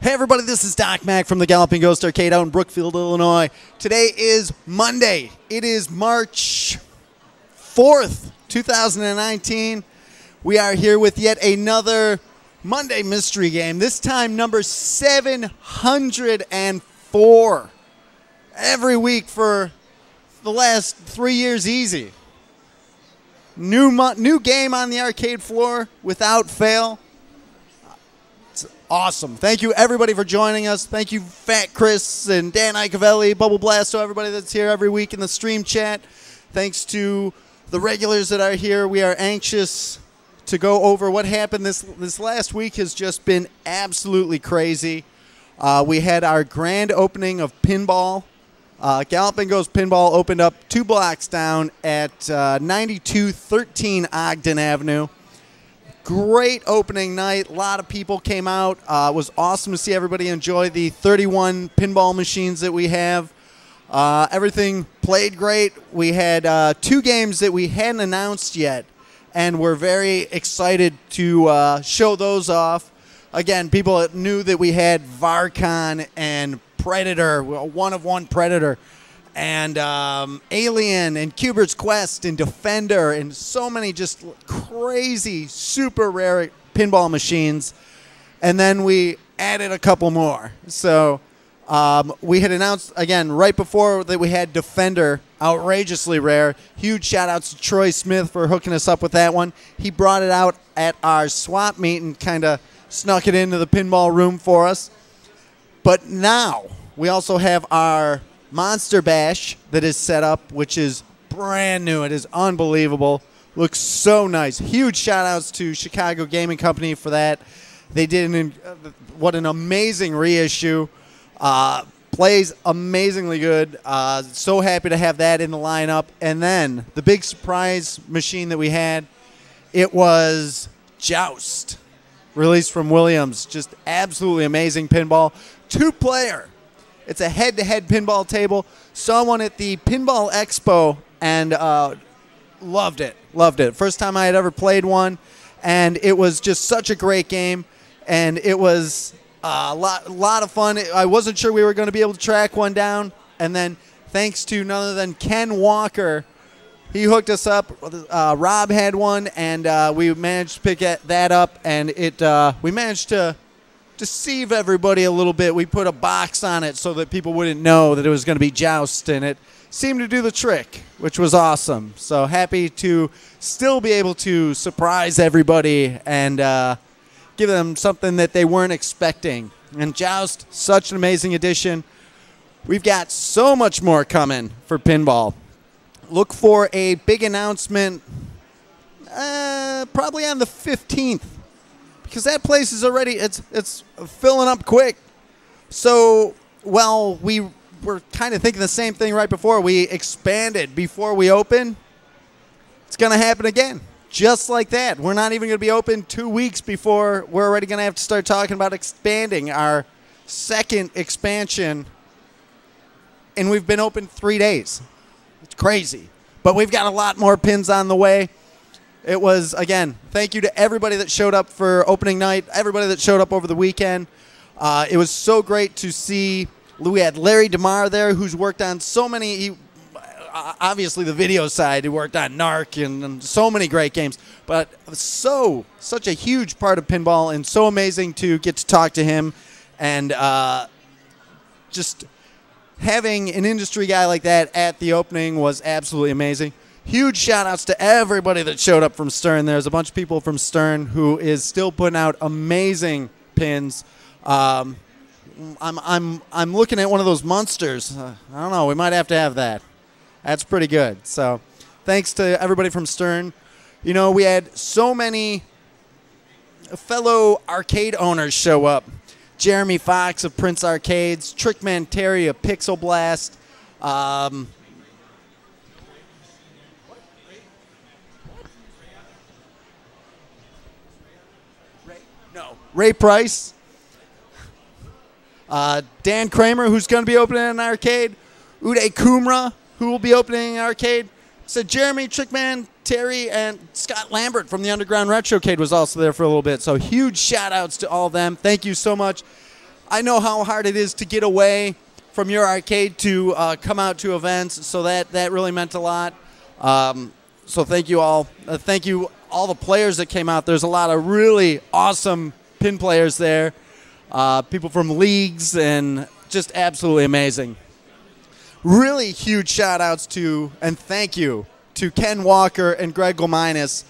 Hey everybody, this is Doc Mac from the Galloping Ghost Arcade out in Brookfield, Illinois. Today is Monday. It is March 4th, 2019. We are here with yet another Monday mystery game, this time number 704. Every week for the last 3 years easy. New game on the arcade floor without fail. Awesome. Thank you, everybody, for joining us. Thank you, Fat Chris and Dan Icavelli, Bubble Blast, to everybody that's here every week in the stream chat. Thanks to the regulars that are here. We are anxious to go over what happened this last week. Has just been absolutely crazy. We had our grand opening of pinball. Galloping Ghost Pinball opened up 2 blocks down at 9213 Ogden Avenue. Great opening night. A lot of people came out. It was awesome to see everybody enjoy the 31 pinball machines that we have. Everything played great. We had 2 games that we hadn't announced yet, and we're very excited to show those off. Again, people knew that we had Varcon and Predator, one of one Predator, and Alien and Cubert's Quest and Defender and so many just crazy, super rare pinball machines. And then we added a couple more. So we had announced, again, right before that we had Defender, outrageously rare. Huge shout-outs to Troy Smith for hooking us up with that one. He brought it out at our swap meet and kind of snuck it into the pinball room for us. But now we also have our Monster Bash that is set up, which is brand new. It is unbelievable. Looks so nice. Huge shout-outs to Chicago Gaming Company for that. They did what an amazing reissue. Plays amazingly good. So happy to have that in the lineup. And then the big surprise machine that we had, it was Joust, released from Williams. Just absolutely amazing pinball. 2-player. It's a head-to-head pinball table. Saw one at the Pinball Expo and loved it. Loved it. First time I had ever played one, and it was just such a great game. And it was a lot of fun. I wasn't sure we were going to be able to track one down. And then thanks to none other than Ken Walker, he hooked us up. Rob had one, and we managed to pick that up. And we managed to deceive everybody a little bit. We put a box on it so that people wouldn't know that it was going to be Joust, and it seemed to do the trick, which was awesome. So happy to still be able to surprise everybody and give them something that they weren't expecting. And Joust, such an amazing addition. We've got so much more coming for pinball. Look for a big announcement probably on the 15th. Because that place is already, it's filling up quick. So, well, we were kind of thinking the same thing right before. We expanded before we open. It's going to happen again. Just like that. We're not even going to be open 2 weeks before we're already going to have to start talking about expanding our second expansion. And we've been open 3 days. It's crazy. But we've got a lot more pins on the way. It was, again, thank you to everybody that showed up for opening night, everybody that showed up over the weekend. It was so great to see. We had Larry DeMar there, who's worked on so many, obviously the video side, he worked on Narc and so many great games. But such a huge part of pinball, and so amazing to get to talk to him. And just having an industry guy like that at the opening was absolutely amazing. Huge shout-outs to everybody that showed up from Stern. There's a bunch of people from Stern who is still putting out amazing pins. I'm looking at one of those monsters. I don't know. We might have to have that. That's pretty good. So thanks to everybody from Stern. You know, we had so many fellow arcade owners show up. Jeremy Fox of Prince Arcades, Trickman Terry of Pixel Blast, Ray Price, Dan Kramer, who's going to be opening an arcade, Uday Kumra, who will be opening an arcade. So Jeremy, Trickman, Terry, and Scott Lambert from the Underground Retrocade was also there for a little bit. So huge shout-outs to all of them. Thank you so much. I know how hard it is to get away from your arcade to come out to events, so that really meant a lot. So thank you all. Thank you all the players that came out. There's a lot of really awesome pin players there. People from leagues, and just absolutely amazing. Really huge shout outs to and thank you to Ken Walker and Greg Gominis.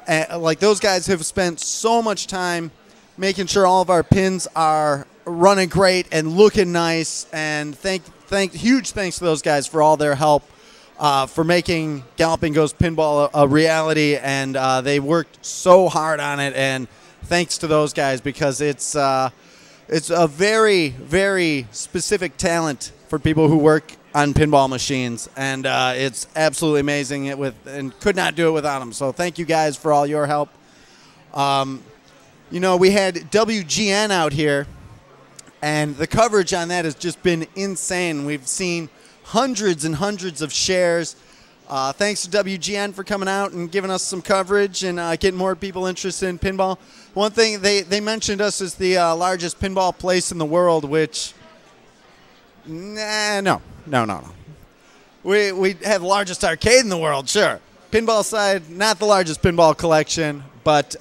Like, those guys have spent so much time making sure all of our pins are running great and looking nice. And huge thanks to those guys for all their help for making Galloping Ghost Pinball a reality. And they worked so hard on it. And thanks to those guys, because it's a very, very specific talent for people who work on pinball machines, and it's absolutely amazing. And could not do it without them. So thank you guys for all your help. You know, we had WGN out here, and the coverage on that has just been insane. We've seen hundreds and hundreds of shares. Thanks to WGN for coming out and giving us some coverage and getting more people interested in pinball. One thing, they mentioned us as the largest pinball place in the world, which, no. We have the largest arcade in the world, sure. Pinball side, not the largest pinball collection, but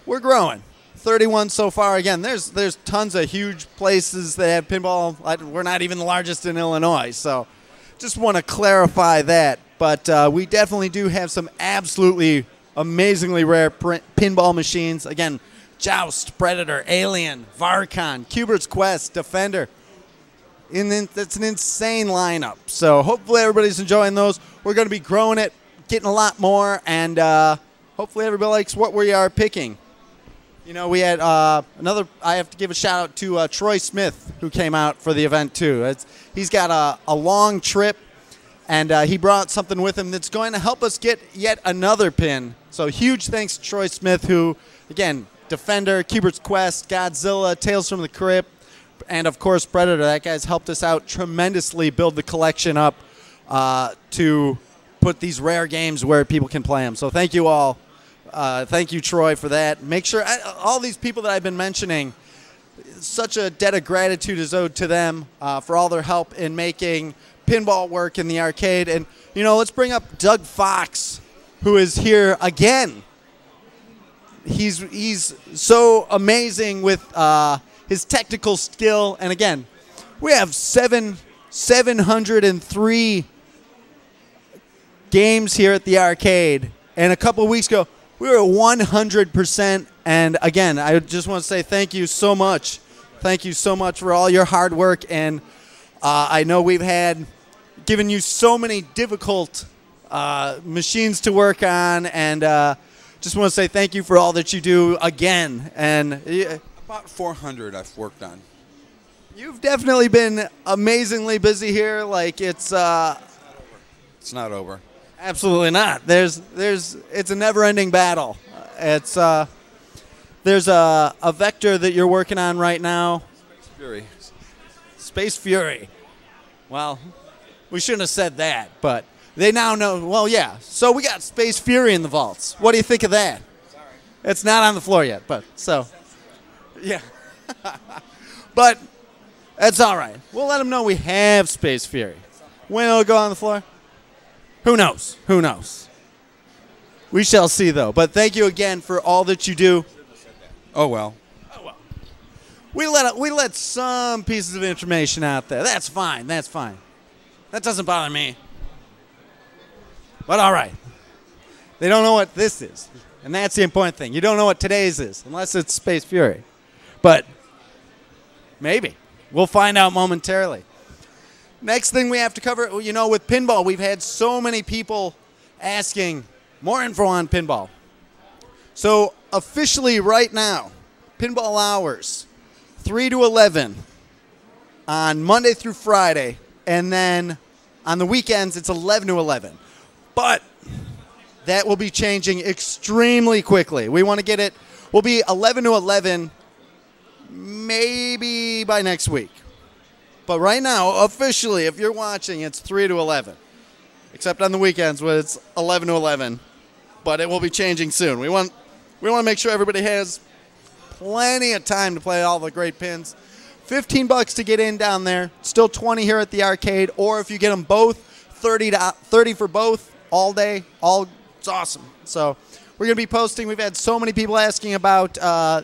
we're growing. 31 so far. Again, there's tons of huge places that have pinball. We're not even the largest in Illinois, so just want to clarify that. But we definitely do have some absolutely amazingly rare pinball machines. Again, Joust, Predator, Alien, Varcon, Cubert's Quest, Defender. And then that's an insane lineup. So hopefully everybody's enjoying those. We're going to be growing it, getting a lot more, and hopefully everybody likes what we are picking. You know, we had I have to give a shout out to Troy Smith, who came out for the event too. He's got a long trip, and he brought something with him that's going to help us get yet another pin. So huge thanks to Troy Smith, who, again, Defender, Cubert's Quest, Godzilla, Tales from the Crypt, and of course Predator. That guy's helped us out tremendously, build the collection up to put these rare games where people can play them. So thank you all. Thank you, Troy, for that. Make sure all these people that I've been mentioning, such a debt of gratitude is owed to them for all their help in making pinball work in the arcade. And, you know, let's bring up Doug Fox, who is here again. He's so amazing with his technical skill. And again, we have 703 games here at the arcade. And a couple of weeks ago, we were at 100%. And again, I just want to say thank you so much. Thank you so much for all your hard work. And I know we've given you so many difficult machines to work on. And just want to say thank you for all that you do again. And about 400 I've worked on. You've definitely been amazingly busy here. Like, it's not over. Absolutely not. It's a never-ending battle. It's there's a vector that you're working on right now. Space Fury. Space Fury. Well, we shouldn't have said that, but they now know. Well, yeah. So we got Space Fury in the vaults. What do you think of that? Sorry. It's not on the floor yet, but so yeah. But that's all right. We'll let them know we have Space Fury. When it'll go on the floor? Who knows? Who knows? We shall see, though. But thank you again for all that you do. Oh, well. Oh, well. We let some pieces of information out there. That's fine. That's fine. That doesn't bother me. But all right. They don't know what this is. And that's the important thing. You don't know what today's is, unless it's Space Fury. But maybe. We'll find out momentarily. Next thing we have to cover, you know, with pinball, we've had so many people asking more info on pinball. So officially right now, pinball hours, 3 to 11 on Monday through Friday. And then on the weekends, it's 11 to 11. But that will be changing extremely quickly. We want to get it, we'll be 11 to 11 maybe by next week. But right now, officially, if you're watching, it's 3 to 11. Except on the weekends when it's 11 to 11. But it will be changing soon. We want to make sure everybody has plenty of time to play all the great pins. $15 to get in down there. Still 20 here at the arcade. Or if you get them both, 30 for both all day. It's awesome. So we're going to be posting. We've had so many people asking about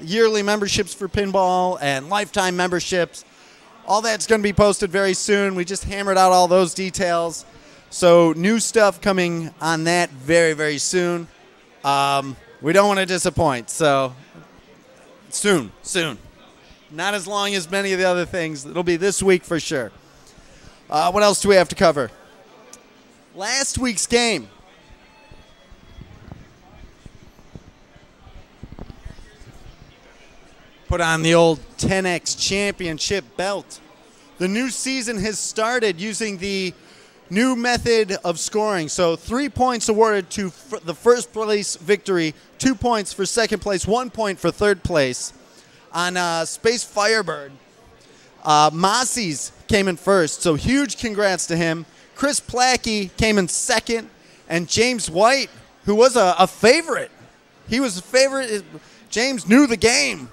yearly memberships for pinball and lifetime memberships. All that's going to be posted very soon. We just hammered out all those details. So new stuff coming on that very, very soon. We don't want to disappoint. So soon. Not as long as many of the other things. It'll be this week for sure. What else do we have to cover? Last week's game. Put on the old 10X championship belt. The new season has started using the new method of scoring. So 3 points awarded to the first place victory, 2 points for second place, 1 point for third place. On Space Firebird, Mossie's came in first, so huge congrats to him. Chris Plackey came in second, and James White, who was a favorite. He was a favorite. James knew the game.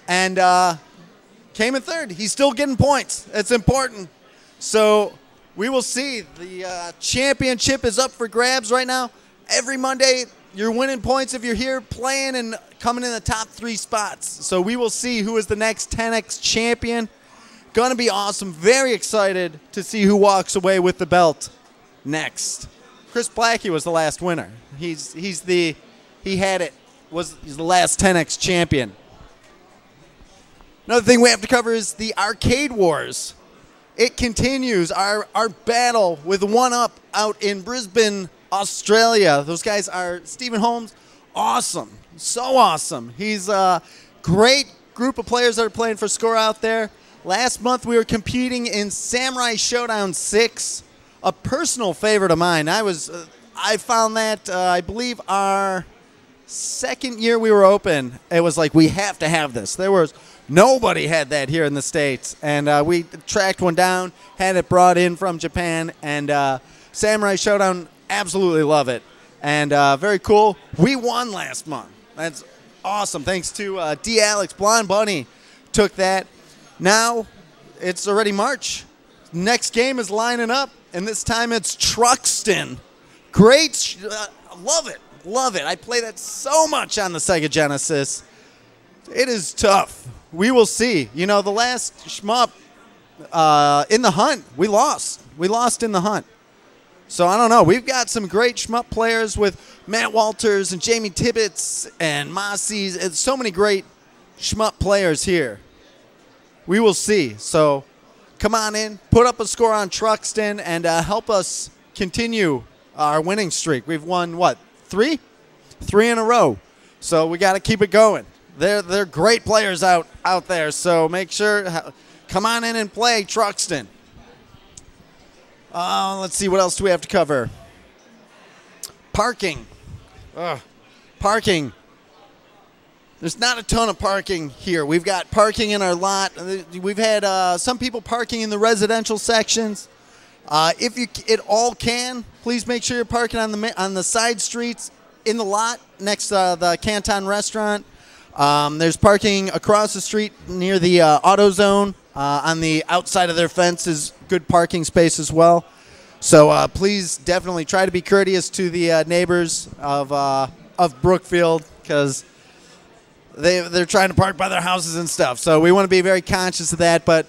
And came in third. He's still getting points. It's important. So we will see. The championship is up for grabs right now. Every Monday, you're winning points if you're here playing and coming in the top 3 spots. So we will see who is the next 10X champion. Going to be awesome. Very excited to see who walks away with the belt next. Chris Plackey was the last winner. He's the last 10X champion. Another thing we have to cover is the Arcade Wars. It continues, our battle with 1UP out in Brisbane, Australia. Those guys are Stephen Holmes, awesome, so awesome. He's a great group of players that are playing for Score out there. Last month we were competing in Samurai Showdown 6, a personal favorite of mine. I found that, I believe, our second year we were open, it was like, we have to have this. Nobody had that here in the States, and we tracked one down, had it brought in from Japan, and Samurai Showdown, absolutely love it. And very cool. We won last month. That's awesome. Thanks to D. Alex, Blonde Bunny took that. Now it's already March. Next game is lining up, and this time it's Truxton. Great. Love it. Love it. I play that so much on the Sega Genesis. It is tough. We will see. You know, the last shmup in the hunt, we lost. We lost in the hunt. So I don't know. We've got some great shmup players with Matt Walters and Jamie Tibbets and Mossie's. It's so many great shmup players here. We will see. So come on in, put up a score on Truxton, and help us continue our winning streak. We've won, what, 3? 3 in a row. So we got to keep it going. They're great players out there, so make sure, come on in and play Truxton. Let's see, what else do we have to cover? Parking. Parking. There's not a ton of parking here. We've got parking in our lot. We've had some people parking in the residential sections. If you at all can, please make sure you're parking on the side streets in the lot next to the Canton restaurant. There's parking across the street near the AutoZone. On the outside of their fence is good parking space as well. So please definitely try to be courteous to the neighbors of Brookfield, because they're trying to park by their houses and stuff. So we want to be very conscious of that. But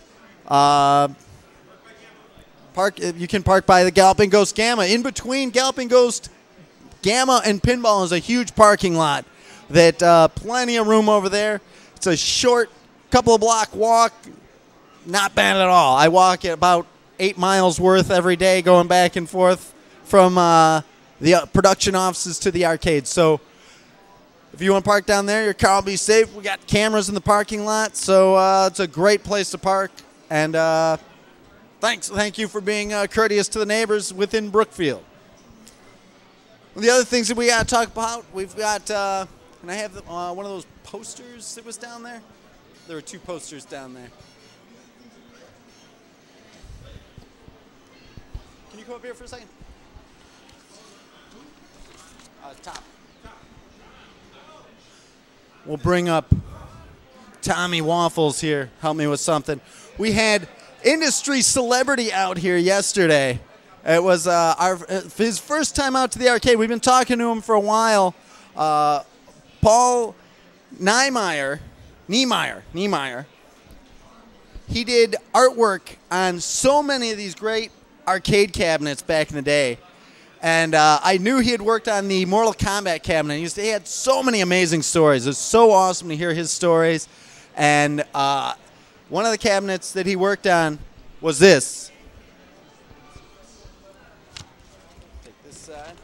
you can park by the Galloping Ghost Gamma. In between Galloping Ghost Gamma and Pinball is a huge parking lot. That plenty of room over there. It's a short couple of block walk. Not bad at all. I walk at about 8 miles worth every day going back and forth from the production offices to the arcade. So if you want to park down there, your car will be safe. We got cameras in the parking lot, so it's a great place to park. And thank you for being courteous to the neighbors within Brookfield. The other things that we got to talk about, we've got, can I have one of those posters that was down there? There were 2 posters down there. Can you come up here for a second? Top. We'll bring up Tommy Waffles here. Help me with something. We had industry celebrity out here yesterday. It was his first time out to the arcade. We've been talking to him for a while. Paul Niemeyer. He did artwork on so many of these great arcade cabinets back in the day. And I knew he had worked on the Mortal Kombat cabinet. He had so many amazing stories. It was so awesome to hear his stories. And one of the cabinets that he worked on was this. Take this side.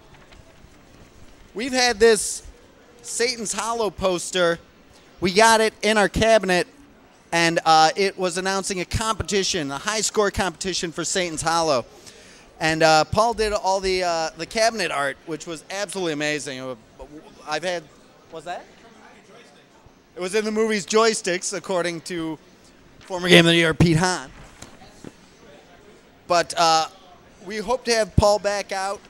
We've had this Satan's Hollow poster. We got it in our cabinet, and it was announcing a competition, a high score competition for Satan's Hollow. And Paul did all the cabinet art, which was absolutely amazing. I've had, what's that? It was in the movie's Joysticks, according to former Game of the Year Pete Hahn. But we hope to have Paul back out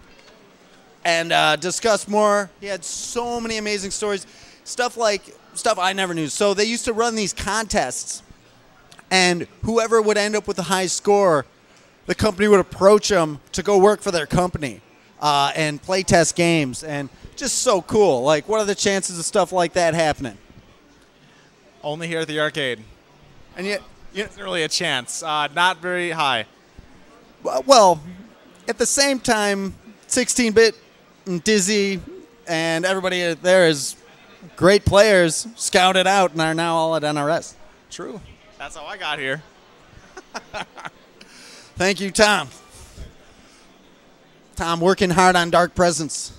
and discuss more. He had so many amazing stories, stuff I never knew. So they used to run these contests, and whoever would end up with the high score, the company would approach them to go work for their company and play test games, and just so cool. Like, what are the chances of stuff like that happening? Only here at the arcade. And yet, It's really a chance. Not very high. well, at the same time, 16-bit and Dizzy and everybody there is great players, scouted out, and are now all at NRS. True. That's how I got here. Thank you, Tom. Tom working hard on Dark Presence.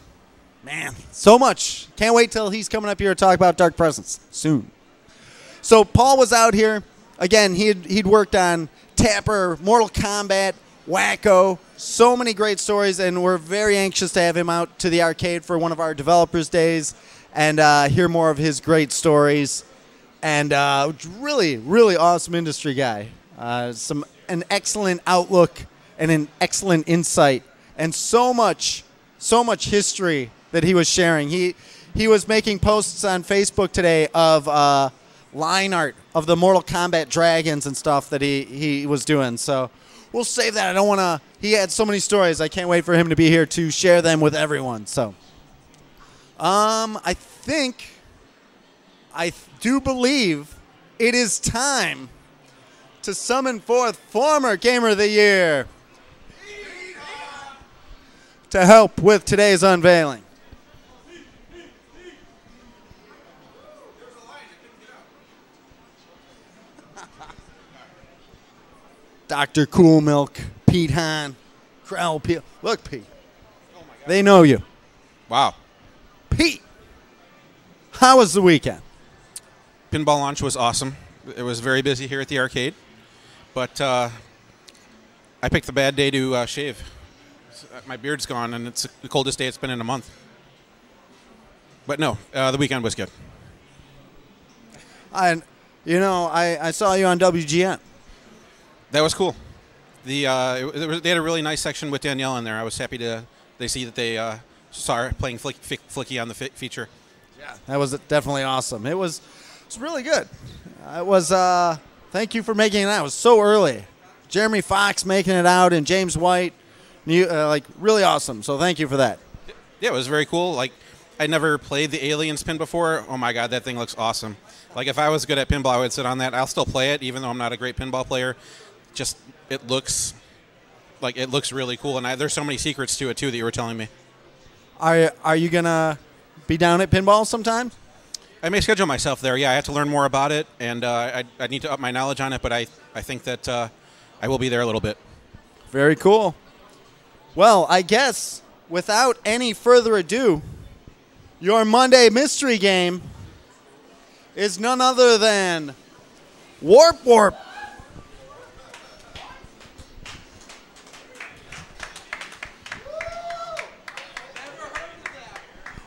Man, so much. Can't wait till he's coming up here to talk about Dark Presence soon. So Paul was out here. Again, he'd worked on Tapper, Mortal Kombat, Wacko, so many great stories, and we're very anxious to have him out to the arcade for one of our developers' days and hear more of his great stories. And really, really awesome industry guy. An excellent outlook and an excellent insight, and so much history that he was sharing. He was making posts on Facebook today of line art of the Mortal Kombat dragons and stuff that he was doing. So we'll save that. I don't want to. He had so many stories. I can't wait for him to be here to share them with everyone. So, I do believe it is time to summon forth former Gamer of the Year to help with today's unveiling. Dr. Cool Milk, Pete Hahn, Crowell Peel. Look, Pete. They know you. Wow. Pete, how was the weekend? Pinball launch was awesome. It was very busy here at the arcade, but I picked the bad day to shave. My beard's gone, and it's the coldest day it's been in a month. But no, the weekend was good. I saw you on WGN. That was cool. They had a really nice section with Danielle in there. I was happy they see that they saw her playing Flicky on the feature. Yeah, that was definitely awesome. It was really good. It was. Thank you for making it out. It was so early. Jeremy Fox making it out and James White, really awesome. So thank you for that. Yeah, it was very cool. Like, I never played the Aliens pin before. Oh my God, that thing looks awesome. Like, if I was good at pinball, I would sit on that. I'll still play it, even though I'm not a great pinball player. Just it looks really cool, and there's so many secrets to it too that you were telling me. Are you gonna be down at pinball sometime? I may schedule myself there. Yeah, I have to learn more about it, and I need to up my knowledge on it. But I think that I will be there a little bit. Very cool. Well, I guess without any further ado, your Monday mystery game is none other than Warp Warp.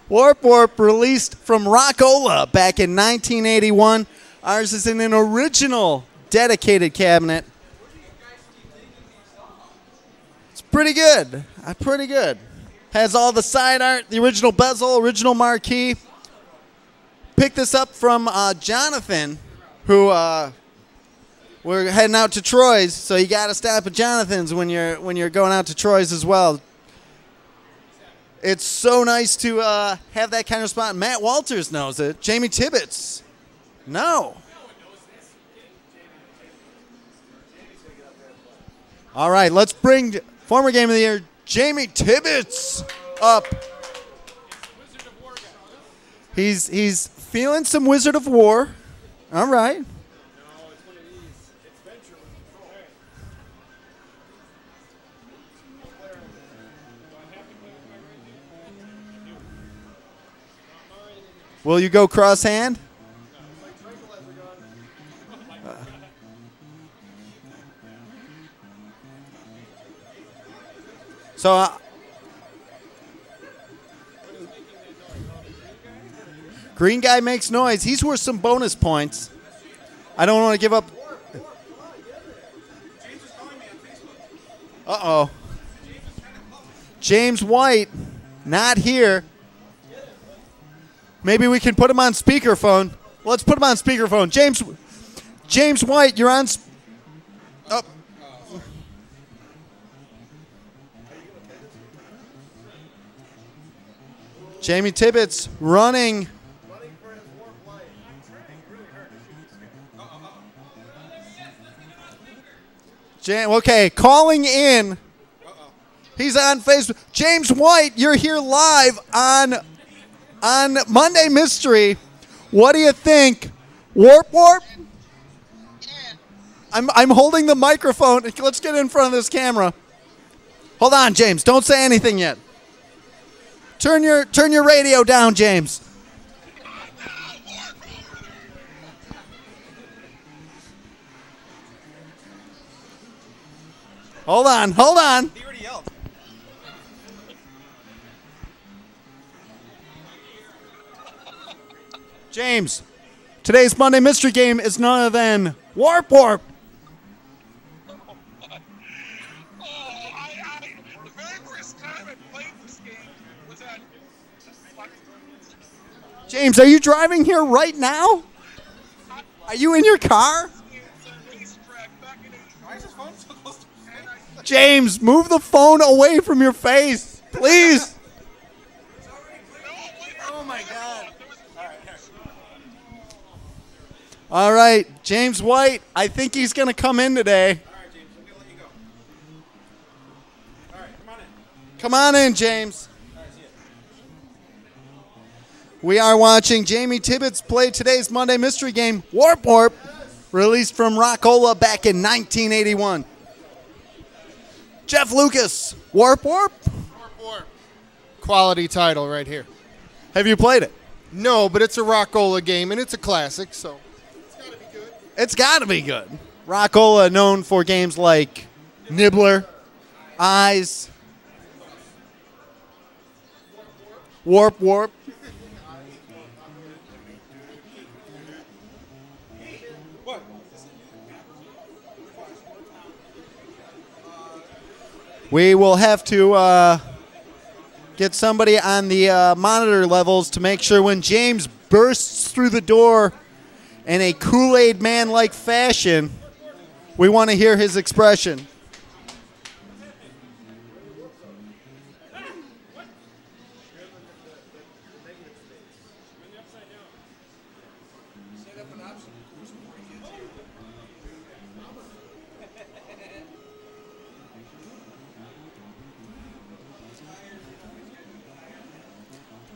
Warp Warp released from Rockola back in 1981. Ours is in an original dedicated cabinet. It's pretty good. Pretty good. Has all the side art, the original bezel, original marquee. Picked this up from Jonathan who we're heading out to Troy's, so you got to stop at Jonathan's when you're going out to Troy's as well. It's so nice to have that kind of spot. Matt Walters knows it. Jamie Tibbets. No. All right, let's bring former Game of the Year Jamie Tibbets up. He's feeling some Wizard of War. All right. Will you go cross hand? So, green guy makes noise. He's worth some bonus points. I don't want to give up. Uh-oh. James White, not here. Maybe we can put him on speakerphone. Let's put him on speakerphone. James White, you're on. Oh. Jamie Tibbets running. Okay, calling in. He's on Facebook. James White, you're here live on Monday Mystery. What do you think? Warp? I'm holding the microphone. Let's get in front of this camera. Hold on, James. Don't say anything yet. Turn your radio down, James. Hold on. He already yelled. James, today's Monday Mystery Game is none other than Warp. The very first time I played this game was at. James, are you driving here right now? Are you in your car? James, move the phone away from your face, please. Oh my God. All right, James White, I think he's going to come in today. All right, James, I'm going to let you go. All right, come on in. Come on in, James. All right, see ya. We are watching Jamie Tibbets play today's Monday Mystery Game, Warp, released from Rockola back in 1981. Jeff Lucas, Warp. Quality title right here. Have you played it? No, but it's a Rockola game, and it's a classic, so It's got to be good. Rockola known for games like Nibbler, Eyes, Warp. We will have to get somebody on the monitor levels to make sure when James bursts through the door in a Kool-Aid man-like fashion, we want to hear his expression.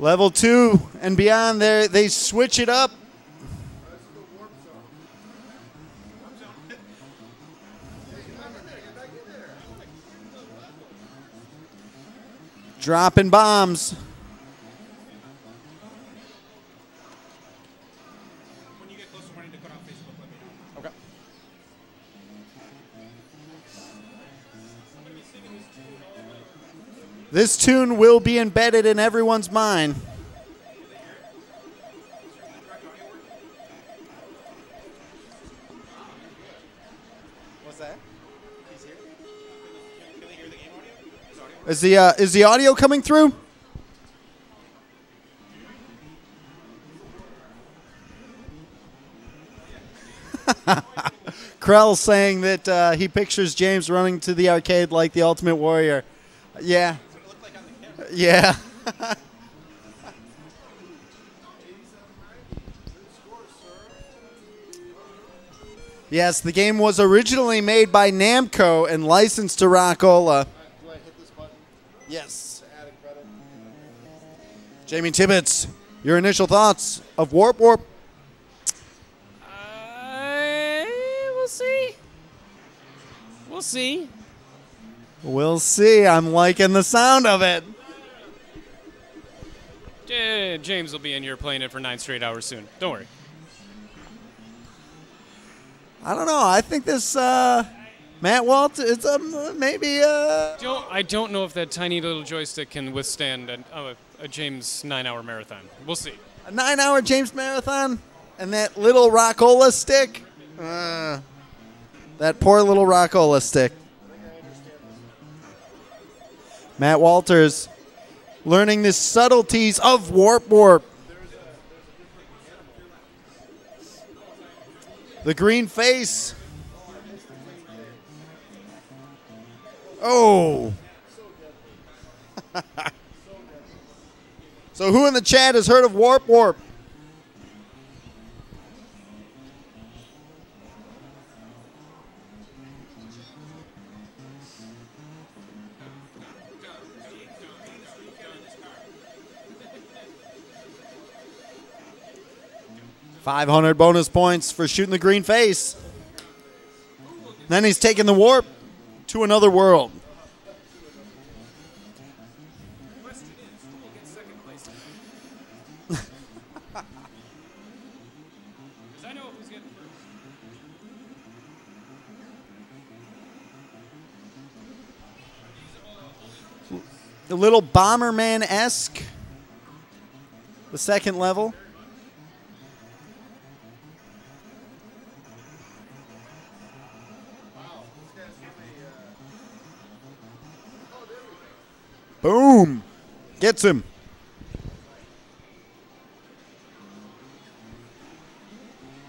Level 2 and beyond, they switch it up. Dropping bombs. When you get close to wanting to cut off Facebook, let me know. okay. This tune will be embedded in everyone's mind. What's that? He's here. Can they hear the game audio? Is the audio coming through? Krell saying that he pictures James running to the arcade like the Ultimate Warrior. Yeah. Yeah. Yes, the game was originally made by Namco and licensed to Rockola. Do I hit this button? Yes. Add a credit. Jamie Tibbets, your initial thoughts of Warp Warp? We'll see. We'll see. We'll see. I'm liking the sound of it. James will be in here playing it for 9 straight hours soon. Don't worry. I don't know. I think this Matt Walt is maybe. I don't know if that tiny little joystick can withstand a James 9-hour marathon. We'll see. A 9-hour James Marathon and that little Rockola stick. That poor little Rockola stick. Matt Walters learning the subtleties of Warp Warp. The green face. Oh. So who in the chat has heard of Warp Warp? $500 bonus points for shooting the green face. Then he's taking the warp to another world. A little Bomberman-esque. The second level. Boom. Gets him.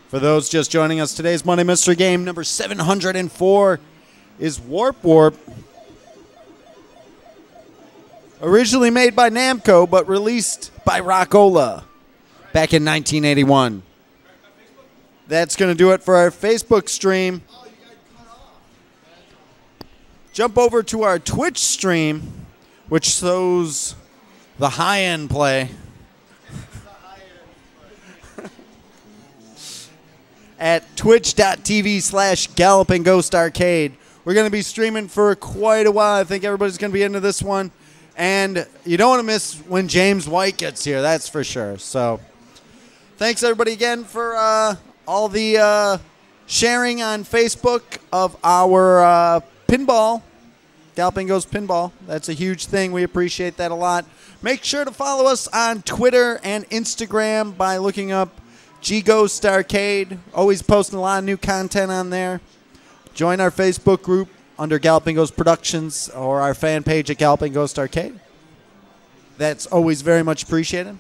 For those just joining us, today's Monday Mystery Game number 704 is Warp Warp. Originally made by Namco, but released by Rockola back in 1981. That's going to do it for our Facebook stream. Jump over to our Twitch stream, which shows the high-end play at twitch.tv/Galloping Ghost Arcade. We're going to be streaming for quite a while. I think everybody's going to be into this one. And you don't want to miss when James White gets here, that's for sure. So thanks, everybody, again for all the sharing on Facebook of our pinball. Galloping Ghost Pinball. That's a huge thing. We appreciate that a lot. Make sure to follow us on Twitter and Instagram by looking up G Ghost Arcade. Always posting a lot of new content on there. Join our Facebook group under Galloping Ghost Productions or our fan page at Galloping Ghost Arcade. That's always very much appreciated.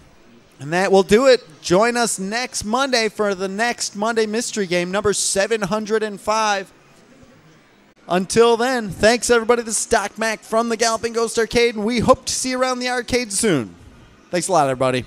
And that will do it. Join us next Monday for the next Monday Mystery Game, number 705. Until then, thanks everybody. This is Doc Mac from the Galloping Ghost Arcade, and we hope to see you around the arcade soon. Thanks a lot, everybody.